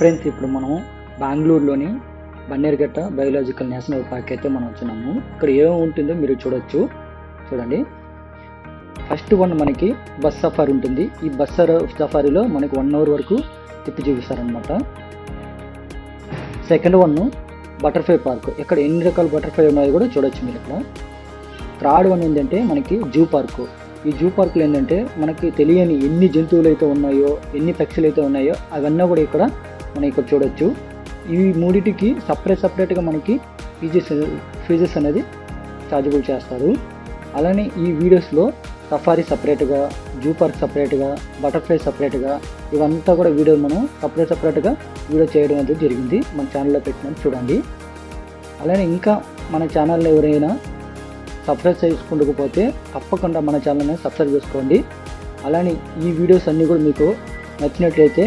Friends, ఇప్పుడు మనం బెంగళూరులోని బన్నేరుఘట్ట బయోలాజికల్ నేషనల్ పార్క్ అయితే మనం వచ్చినాము. ఇక్కడ ఏమి ఉంటుందో మీరు చూడండి. ఫస్ట్ వన్ మనకి బస్ సఫారీ ఉంటుంది. ఈ బస్ సఫారీలో మనకి 1 అవర్ వరకు తిప్పి చూపిస్తారనమాట. Second one butterfly park. ఇక్కడ ఎన్ని రకాల బటర్ఫ్లై ఉన్నాయో కూడా చూడొచ్చు మీరు ఇక్కడ. థర్డ్ వన్ ఏంటంటే మనకి జూ పార్కు. ఈ జూ పార్కులు ఏంటంటే మనకి తెలియని ఎన్ని జంతువులు అయితే ఉన్నాయో, ఎన్ని పక్షులు అయితే ఉన్నాయో అవన్నీ కూడా ఇక్కడ మనం ఇక్కడ చూడొచ్చు. ఈ మూడింటికి సపరేట్గా మనకి ఫీజెస్ అనేది ఛార్జబుల్ చేస్తారు. అలానే ఈ వీడియోస్లో సఫారీ సపరేట్గా, జూ పార్క్ సపరేట్గా, బటర్ఫ్లై సపరేట్గా, ఇవంతా కూడా వీడియో మనం సపరేట్గా వీడియో చేయడం అనేది జరిగింది. మన ఛానల్లో పెట్టినాం, చూడండి. అలానే ఇంకా మన ఛానల్లో ఎవరైనా సబ్స్క్రైబ్ చేసుకోకపోతే తప్పకుండా మన ఛానల్ని సబ్స్క్రైబ్ చేసుకోండి. అలానే ఈ వీడియోస్ అన్నీ కూడా మీకు నచ్చినట్లయితే